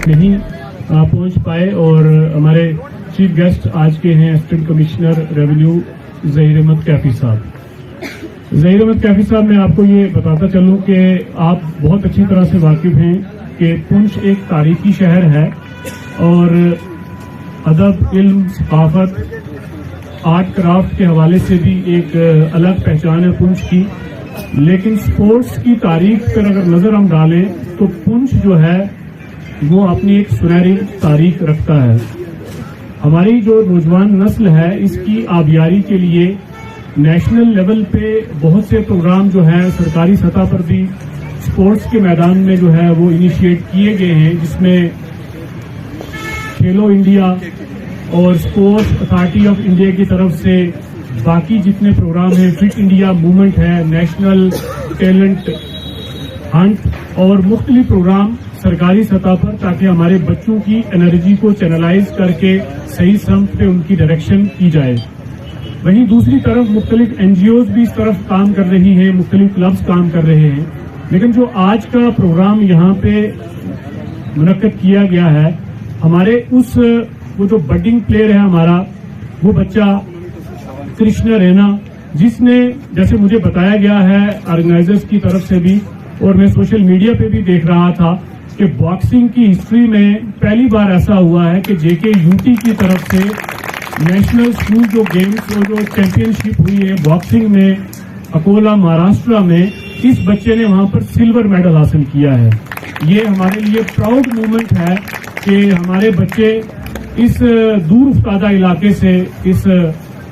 नहीं पहुंच पाए और हमारे चीफ गेस्ट आज के हैं assistant commissioner revenue Zaheer Ahmad Kaifi साहब। ज़हीर अहमद कैफी साहब, मैं आपको ये बताता चलूं कि आप बहुत अच्छी तरह से वाकिफ हैं कि पुंछ एक तारीखी शहर है और अदब, इल्म, सकाफत, आर्ट क्राफ्ट के हवाले से भी एक अलग पहचान है पुंछ की। लेकिन स्पोर्ट्स की तारीख पर अगर नजर हम डालें तो पुंछ जो है वो अपनी एक सुनहरी तारीख रखता है। हमारी जो नौजवान नस्ल है इसकी आबियारी के लिए नेशनल लेवल पे बहुत से प्रोग्राम जो है सरकारी सतह पर भी स्पोर्ट्स के मैदान में जो है वो इनिशिएट किए गए हैं, जिसमें खेलो इंडिया और स्पोर्ट्स अथॉरिटी ऑफ इंडिया की तरफ से बाकी जितने प्रोग्राम हैं, फिट इंडिया मूवमेंट है, नेशनल टैलेंट हंट और मुख्तलिफ प्रोग्राम सरकारी सतह पर, ताकि हमारे बच्चों की एनर्जी को चैनलाइज करके सही समत पे उनकी डायरेक्शन की जाए। वहीं दूसरी तरफ मुख्तलिफ एनजीओज भी इस तरफ काम कर रही हैं, मुख्तलिफ क्लब्स काम कर रहे हैं। लेकिन जो आज का प्रोग्राम यहाँ पे मुनक्कद किया गया है, हमारे वो जो बडिंग प्लेयर है हमारा, वो बच्चा कृष्णा रैना, जिसने जैसे मुझे बताया गया है ऑर्गेनाइजर्स की तरफ से भी और मैं सोशल मीडिया पे भी देख रहा था कि बॉक्सिंग की हिस्ट्री में पहली बार ऐसा हुआ है कि जेके यूटी की तरफ से नेशनल स्कूल जो गेम्स और जो चैंपियनशिप हुई है बॉक्सिंग में अकोला महाराष्ट्र में, इस बच्चे ने वहां पर सिल्वर मेडल हासिल किया है। ये हमारे लिए प्राउड मोमेंट है कि हमारे बच्चे इस दूर उफ्तादा इलाके से, इस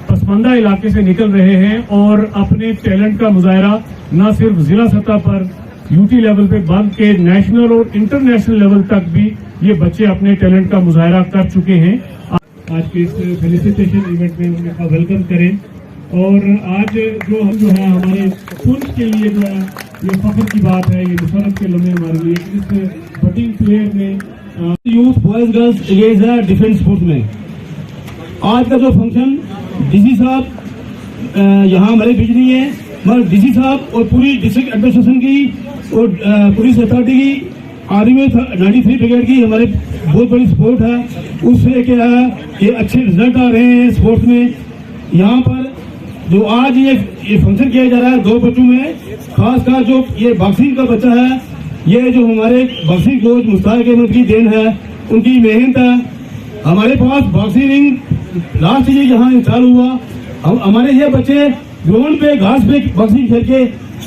पसमानदा इलाके से निकल रहे हैं और अपने टैलेंट का मुजाहरा न सिर्फ जिला सतह पर यूटी लेवल पे बल्कि नेशनल और इंटरनेशनल लेवल तक भी ये बच्चे अपने टैलेंट का मुजाहरा कर चुके हैं। आज के इस फेलिसिटेशन इवेंट में उनका वेलकम करें और आज जो है हमारे पुंछ के लिए जो है ये फख्र की बात है, ये मुशर्रफ के लम्हे हमारे लिए इस बटिंग प्लेयर ने यूथ बॉयज गर्ल्स एंगेज है डिफेंस स्पोर्ट्स में। आज का जो फंक्शन डीसी साहब यहाँ हमारे बीच नहीं है, मगर डीसी साहब और पूरी डिस्ट्रिक्ट एडमिनिस्ट्रेशन की और पुलिस अथॉरिटी की, आर्मी में 93 ब्रिगेड की हमारे बहुत बड़ी सपोर्ट है। उससे क्या है कि अच्छे रिजल्ट आ रहे हैं स्पोर्ट्स में। यहाँ पर जो आज ये फंक्शन किया जा रहा है दो बच्चों में, खासकर जो ये बॉक्सिंग का बच्चा है, ये जो हमारे बॉक्सिंग कोच मुश्ताक अहमद की देन है, उनकी मेहनत है। हमारे पास बॉक्सिंग रिंग लास्ट ईयर यहाँ इंस्टॉल हुआ। हमारे ये बच्चे ग्राउंड पे घास पे बॉक्सिंग खेल के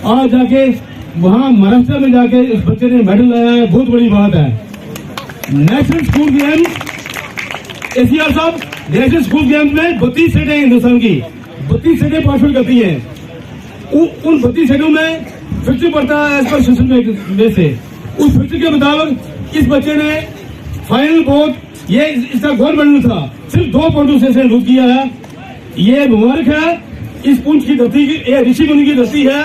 आज जाके वहाँ महाराष्ट्र में जाके इस बच्चे ने मेडल लाया है, बहुत बड़ी बात है। नेशनल स्कूल गेम्स एसीआर साहब, नेशनल स्कूल गेम्स में 32 सीटें हिंदुस्तान की 32 सीटें पार्टिसिपेट करती हैं। उन 32 सीटों में 50 पड़ता है एज पर सेशन में से। उस 50 के मुताबिक इस बच्चे ने फाइनल बहुत ये इसका गोल्ड मेडल था, सिर्फ 2 पॉइंटों से लूज किया है। ये मुबारक है इस पुंछ की धरती की, ये ऋषि मुनि की धरती है,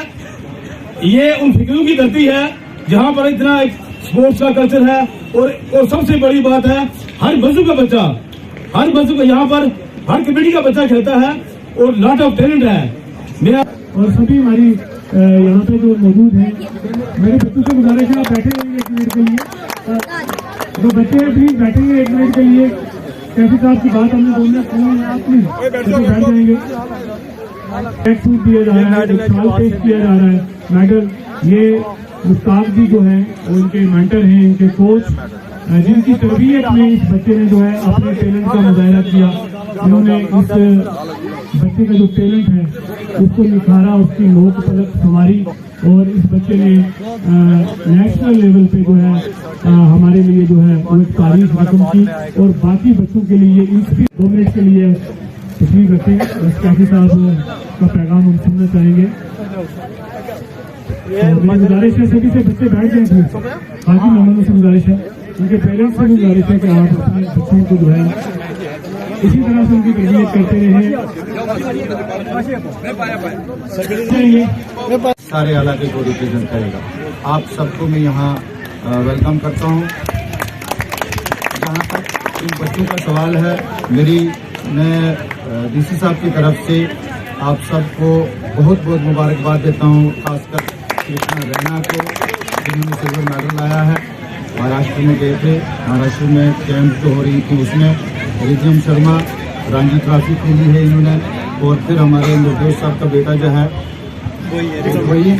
ये उन फिक्रों की धरती है जहाँ पर इतना एक स्पोर्ट्स का कल्चर है। और सबसे बड़ी बात है हर मजहब का बच्चा, हर मजहब का यहाँ पर हर कमेटी का बच्चा खेलता है और लॉट ऑफ टैलेंट है। मेरा और सभी हमारी यहाँ पे जो मौजूद हैं, मेरे बच्चों से गुजारिश है आप बैठे रहेंगे 1 मिनट के लिए। जो बच्चे प्लीज बैठेंगे 1 मिनट के लिए। कैफी साहब की बात हमने बोलना है, आप प्लीज बैठ जाएंगे। सूट दिया जा रहा है, साल पेश किया जा रहा है, मेडल। ये मुश्ताक जी जो है वो इनके मेंटर हैं, इनके कोच, जिनकी तरबियत में इस बच्चे ने जो है अपने टैलेंट का मुजाहरा किया। इन्होंने इस बच्चे का जो टैलेंट है उसको निखारा, उसकी नोक पलक संवारी और इस बच्चे ने नेशनल लेवल पे जो है हमारे लिए जो है वो एक तारीफ रकम की और बाकी बच्चों के लिए इंस्पी 2 मिनट के लिए तस्वीर रखें। कैफी साहब का पैगाम हम सुनना चाहेंगे। मेरी गुजारिश है सभी से बच्चे बैठ जाए थे, बाकी मेहमानों से गुजारिश है, उनके पेरेंट्स से भी गुजारिश है कि आप अपने बच्चों को जो है इसी तरह से उनकी तरबियत करते रहे। सारे इलाके को रिप्रेजेंट करेगा। आप सबको मैं यहाँ वेलकम करता हूँ। जहाँ तक इन बच्चों का सवाल है, मैं डीसी साहब की तरफ से आप सबको बहुत बहुत मुबारकबाद देता हूँ, खासकर कृष्णा रैना को जिन्होंने सिल्वर मेडल लाया है। महाराष्ट्र में गए थे। महाराष्ट्र में कैंप जो हो रही थी उसमें रिजम शर्मा रणजी ट्रॉफी खेली है इन्होंने। और फिर हमारे निर्देश साहब का बेटा जो है वही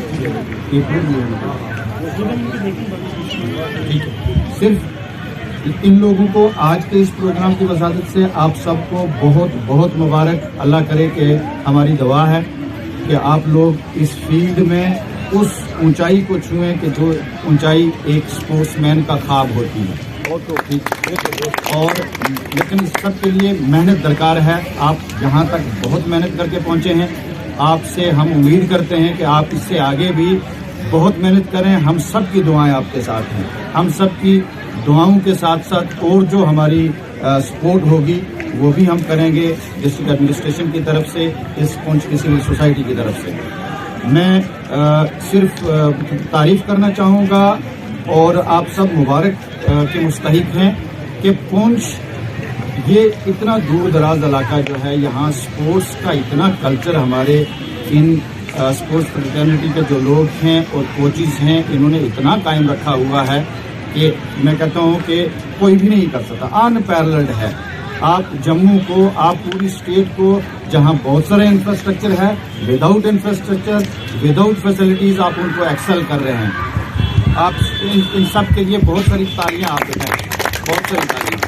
सिर्फ इन लोगों को आज के इस प्रोग्राम की वसादत से आप सबको बहुत बहुत मुबारक। अल्लाह करे कि हमारी दुआ है कि आप लोग इस फील्ड में उस ऊंचाई को छुएं कि जो ऊंचाई एक स्पोर्ट्समैन का ख्वाब होती है। और लेकिन इस सब के लिए मेहनत दरकार है। आप यहाँ तक बहुत मेहनत करके पहुँचे हैं। आपसे हम उम्मीद करते हैं कि आप इससे आगे भी बहुत मेहनत करें। हम सब की दुआएं आपके साथ हैं। हम सब की दुआओं के साथ साथ और जो हमारी सपोर्ट होगी वो भी हम करेंगे डिस्ट्रिक्ट एडमिनिस्ट्रेशन की तरफ से, इस पुंछ की सिविल सोसाइटी की तरफ से। मैं सिर्फ तारीफ करना चाहूँगा और आप सब मुबारक के मुस्तहिक हैं कि पुंछ ये इतना दूर दराज इलाका जो है, यहाँ स्पोर्ट्स का इतना कल्चर हमारे इन स्पोर्ट्स फ्रेटर्निटी के जो लोग हैं और कोचिज हैं इन्होंने इतना कायम रखा हुआ है कि मैं कहता हूँ कि कोई भी नहीं कर सकता। अनपैरेलल्ड है। आप जम्मू को, आप पूरी स्टेट को, जहाँ बहुत सारे इंफ्रास्ट्रक्चर है, विदाउट इंफ्रास्ट्रक्चर, विदाउट फैसिलिटीज आप उनको एक्सेल कर रहे हैं। आप इन सब के लिए बहुत सारी तालियां आप दें, बहुत सारी तालियां।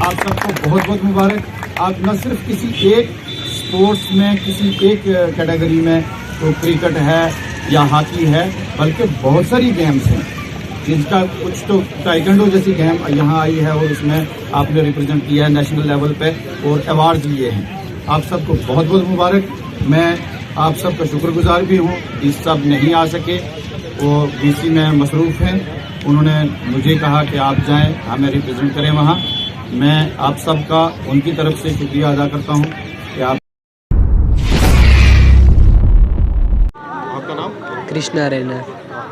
आप सबको बहुत बहुत मुबारक। आप न सिर्फ किसी एक स्पोर्ट्स में, किसी एक कैटेगरी में, तो क्रिकेट है या हॉकी है, बल्कि बहुत सारी गेम्स हैं जिनका कुछ तो ताइक्वांडो जैसी गेम यहाँ आई है और उसमें आपने रिप्रेजेंट किया है नेशनल लेवल पे और अवार्ड लिए हैं। आप सबको बहुत बहुत मुबारक। मैं आप सबका शुक्रगुजार भी हूँ। इस सब नहीं आ सके, वो डीसी में मसरूफ़ हैं। उन्होंने मुझे कहा कि आप जाएं, हमें रिप्रेजेंट करें वहाँ। मैं आप सबका उनकी तरफ से शुक्रिया अदा करता हूँ कि आप। आपका नाम? कृष्णा रैना।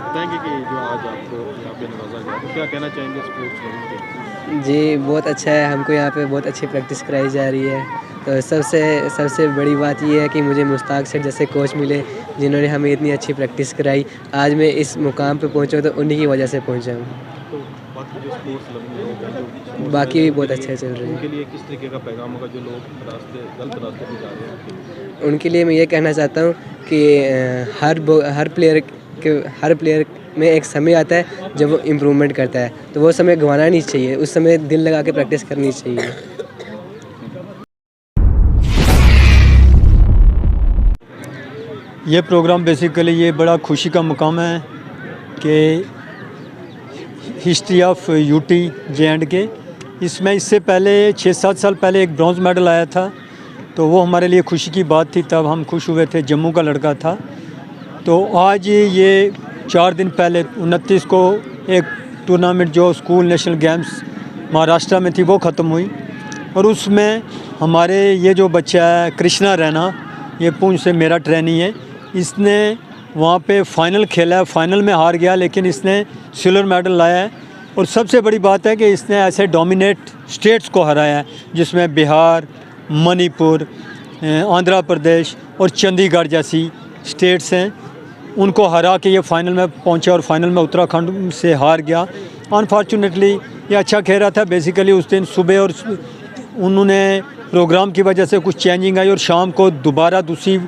बताएंगे कि जो आज आपको यहाँ पे नवाजा गया, तो क्या कहना चाहेंगे स्पोर्ट्स के? जी बहुत अच्छा है। हमको यहाँ पे बहुत अच्छी प्रैक्टिस कराई जा रही है। तो सबसे बड़ी बात ये है कि मुझे मुश्ताक सेठ जैसे कोच मिले जिन्होंने हमें इतनी अच्छी प्रैक्टिस कराई। आज मैं इस मुकाम पे पहुँचा तो उन्हीं की वजह से पहुँचा हूँ। तो बाकी जो स्पोर्ट्स लम्हे बाकी भी बहुत अच्छा चल रहा है। उनके लिए किस तरीके का पैगाम होगा जो लोग गलत रास्ते पे जा रहे हैं? उनके लिए मैं ये कहना चाहता हूँ कि हर प्लेयर में एक समय आता है जब वो इम्प्रूवमेंट करता है, तो वो समय गंवाना नहीं चाहिए। उस समय दिल लगा के प्रैक्टिस करनी चाहिए। ये प्रोग्राम बेसिकली ये बड़ा खुशी का मुकाम है कि हिस्ट्री ऑफ यूटी जे&के, इसमें इससे पहले 6-7 साल पहले एक ब्रॉन्ज मेडल आया था, तो वो हमारे लिए खुशी की बात थी। तब हम खुश हुए थे। जम्मू का लड़का था। तो आज ये 4 दिन पहले 29 को एक टूर्नामेंट जो स्कूल नेशनल गेम्स महाराष्ट्र में थी वो ख़त्म हुई, और उसमें हमारे ये जो बच्चा है कृष्णा रैना, ये पुंछ से मेरा ट्रेनी है, इसने वहाँ पे फाइनल खेला है। फाइनल में हार गया, लेकिन इसने सिल्वर मेडल लाया है। और सबसे बड़ी बात है कि इसने ऐसे डोमिनेट स्टेट्स को हराया है जिसमें बिहार, मणिपुर, आंध्र प्रदेश और चंडीगढ़ जैसी स्टेट्स हैं। उनको हरा के ये फाइनल में पहुंचा और फाइनल में उत्तराखंड से हार गया। अनफॉर्चुनेटली ये अच्छा खेल रहा था। बेसिकली उस दिन सुबह और उन्होंने प्रोग्राम की वजह से कुछ चेंजिंग आई और शाम को दोबारा दूसरी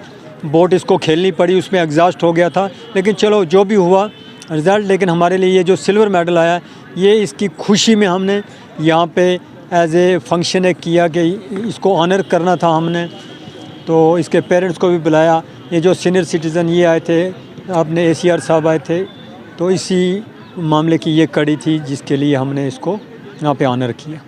बोट इसको खेलनी पड़ी, उसमें एग्जॉस्ट हो गया था। लेकिन चलो जो भी हुआ रिज़ल्ट, लेकिन हमारे लिए ये जो सिल्वर मेडल आया ये इसकी खुशी में हमने यहाँ पे एज ए फंक्शन एक किया कि इसको ऑनर करना था हमने। तो इसके पेरेंट्स को भी बुलाया। ये जो सीनियर सिटीज़न ये आए थे, अपने ACR साहब आए थे, तो इसी मामले की ये कड़ी थी जिसके लिए हमने इसको यहाँ पे ऑनर किया।